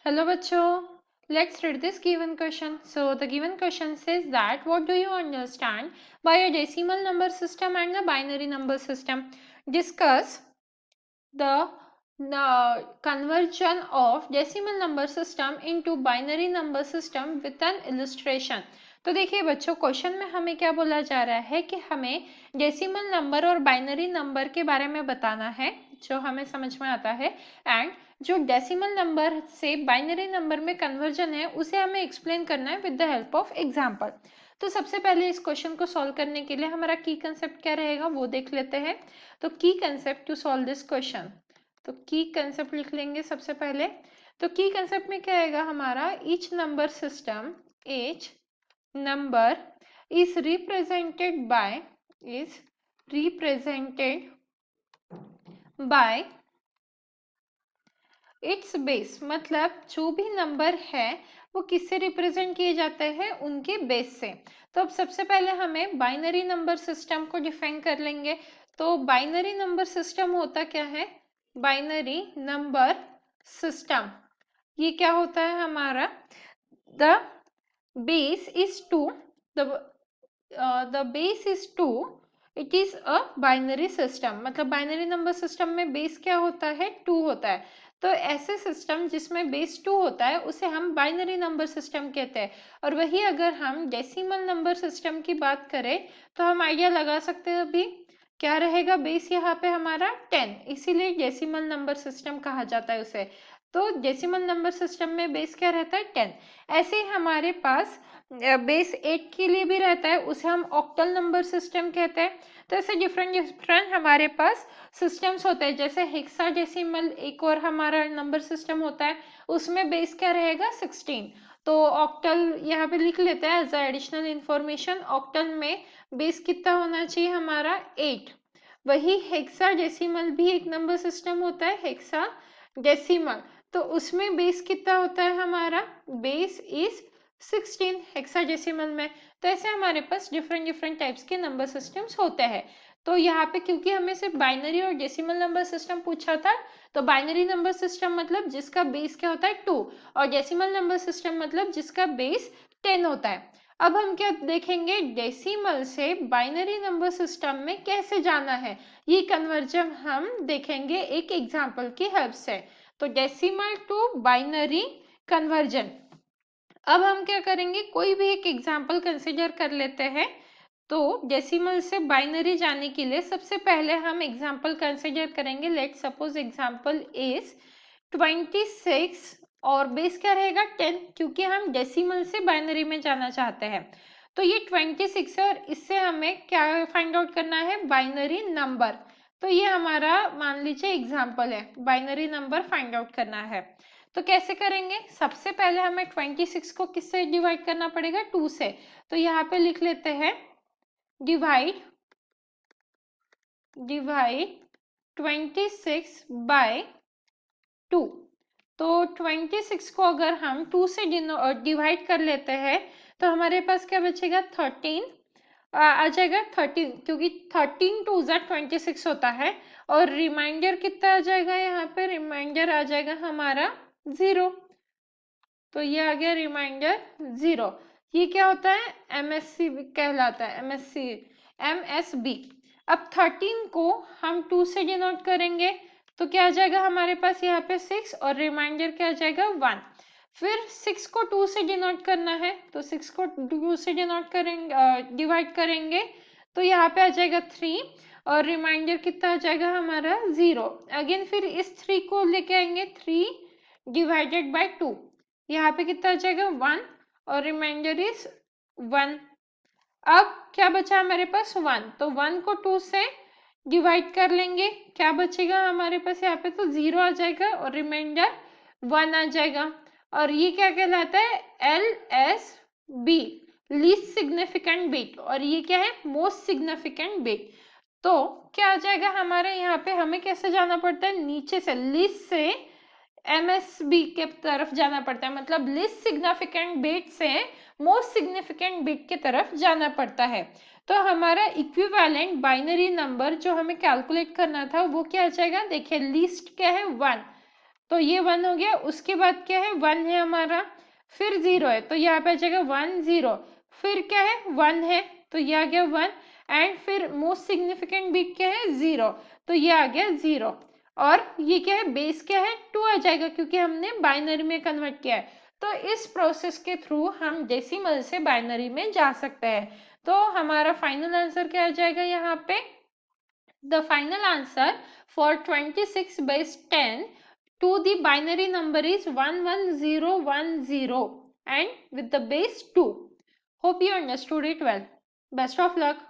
Hello bachcho, let's read this given question. So the given question says that what do you understand by a decimal number system and the binary number system? Discuss the conversion of decimal number system into binary number system with an illustration. तो देखिए बच्चों, question में हमें क्या बोला जा रहा है कि हमें डेसिमल नंबर और बाइनरी नंबर के बारे में बताना है जो हमें समझ में आता है, एंड जो डेसिमल नंबर से बाइनरी नंबर में कन्वर्जन है उसे हमें एक्सप्लेन करना है with the help of example. तो सबसे पहले इस क्वेश्चन को सॉल्व करने के लिए हमारा की कंसेप्ट क्या रहेगा वो देख लेते हैं। तो key concept to solve this question, तो की कंसेप्ट लिख लेंगे सबसे पहले। तो की कंसेप्ट में क्या आएगा हमारा, each number system, each number is represented by it's base. मतलब जो भी नंबर है वो किससे रिप्रेजेंट किए जाते हैं, उनके बेस से। तो अब सबसे पहले हमें बाइनरी नंबर सिस्टम को डिफाइन कर लेंगे। तो बाइनरी नंबर सिस्टम होता क्या है, बाइनरी नंबर सिस्टम ये क्या होता है हमारा, the base is two, the base is two, it is a binary system. मतलब बाइनरी नंबर सिस्टम में बेस क्या होता है, 2 होता है। तो ऐसे सिस्टम जिसमें बेस 2 होता है उसे हम बाइनरी नंबर सिस्टम कहते हैं। और वही अगर हम डेसिमल नंबर सिस्टम की बात करें तो हम आइडिया लगा सकते हैं अभी क्या रहेगा, बेस यहाँ पे हमारा 10, इसीलिए डेसिमल नंबर सिस्टम कहा जाता है उसे। तो डेसिमल नंबर सिस्टम में बेस क्या रहता है, 10। ऐसे ही हमारे पास बेस 8 के लिए भी रहता है, उसे हम ऑक्टल नंबर सिस्टम कहते हैं। तो ऐसे डिफरेंट डिफरेंट हमारे पास सिस्टम्स होते हैं। जैसे हेक्साडेसिमल एक और हमारा नंबर सिस्टम होता है, उसमें बेस क्या रहेगा, 16। तो ऑक्टल यहाँ पे लिख लेते हैं एज एडिशनल इंफॉर्मेशन, ऑक्टल में बेस कितना होना चाहिए हमारा, 8। वही हेक्साडेसिमल भी एक नंबर सिस्टम होता है, हेक्साडेसिमल, तो उसमें बेस कितना होता है हमारा, बेस इज 16 हेक्साडेसिमल में। तो ऐसे हमारे पास डिफरेंट डिफरेंट टाइप्स के नंबर सिस्टम्स होते हैं। तो यहाँ पे क्योंकि हमें सिर्फ बाइनरी और डेसिमल नंबर सिस्टम पूछा था, तो बाइनरी नंबर सिस्टम मतलब जिसका बेस क्या होता है, 2, और डेसिमल नंबर सिस्टम मतलब जिसका बेस 10 होता है। अब हम क्या देखेंगे, डेसिमल से बाइनरी नंबर सिस्टम में कैसे जाना है, ये कन्वर्जन हम देखेंगे एक एग्जाम्पल की हेल्प से। तो डेसिमल टू बाइनरी कन्वर्जन। अब हम क्या करेंगे, कोई भी एक एग्जाम्पल कंसिडर कर लेते हैं। तो डेसिमल से बाइनरी जाने के लिए सबसे पहले हम एग्जाम्पल कंसिडर करेंगे। लेट सपोज एग्जाम्पल इज 26 और बेस क्या रहेगा, 10, क्योंकि हम डेसिमल से बाइनरी में जाना चाहते हैं। तो ये 26 है और इससे हमें क्या फाइंड आउट करना है, बाइनरी नंबर। तो ये हमारा मान लीजिए एग्जाम्पल है, बाइनरी नंबर फाइंड आउट करना है। तो कैसे करेंगे, सबसे पहले हमें 26 को किससे डिवाइड करना पड़ेगा, 2 से। तो यहाँ पे लिख लेते हैं डिवाइड 26 बाय 2। तो 26 को अगर हम 2 से डिवाइड कर लेते हैं तो हमारे पास क्या बचेगा, 13 आ जाएगा, 13, क्योंकि 13 2 26 होता है। और रिमाइंडर कितना आ जाएगा, यहाँ पे रिमाइंडर आ जाएगा हमारा 0। तो ये आ गया रिमाइंडर 0। ये क्या होता है, एमएससी कहलाता है, एमएसबी। अब 13 को हम 2 से डिनोट करेंगे तो क्या आ जाएगा हमारे पास यहाँ पे 6, और रिमाइंडर क्या आ जाएगा 1। फिर 6 को 2 से डिनोट करना है तो 6 को 2 से डिनोट करेंगे, डिवाइड करेंगे तो यहाँ पे आ जाएगा 3, और रिमाइंडर कितना आ जाएगा हमारा 0। अगेन फिर इस 3 को लेके आएंगे, 3 डिवाइडेड बाय 2, यहाँ पे कितना आ जाएगा 1, और रिमाइंडर इज 1। अब क्या बचा हमारे पास 1, तो 1 को 2 से डिवाइड कर लेंगे, क्या बचेगा हमारे पास यहाँ पे, तो 0 आ जाएगा और रिमाइंडर 1 आ जाएगा। और ये क्या कहलाता है, LSB, लीस्ट सिग्निफिकेंट बिट, और ये क्या है, मोस्ट सिग्निफिकेंट बिट। तो क्या आ जाएगा हमारे यहाँ पे, हमें कैसे जाना पड़ता है, नीचे से, लिस्ट से एमएसबी के तरफ जाना पड़ता है। मतलब लिस्ट सिग्निफिकेंट बिट से मोस्ट सिग्निफिकेंट बिट की तरफ जाना पड़ता है। तो हमारा इक्विवेलेंट बाइनरी नंबर जो हमें कैलकुलेट करना था वो क्या आ जाएगा, देखिए लिस्ट क्या है 1, तो ये 1 हो गया। उसके बाद क्या है, 1 है हमारा, फिर 0 है तो यहाँ पे आ जाएगा 1 0, फिर क्या है 1 है तो ये आ गया 1, एंड फिर मोस्ट सिग्निफिकेंट बिट क्या है 0, तो ये आ गया 0। और ये क्या है, बेस क्या है 2 आ जाएगा क्योंकि हमने बाइनरी में कन्वर्ट किया है। तो इस प्रोसेस के थ्रू हम डेसिमल से बाइनरी में जा सकते हैं। तो हमारा फाइनल आंसर क्या आ जाएगा यहाँ पे, the final answer for 26 base 10 to the binary number is 11010 and with the base 2. Hope you understood it well. Best of luck.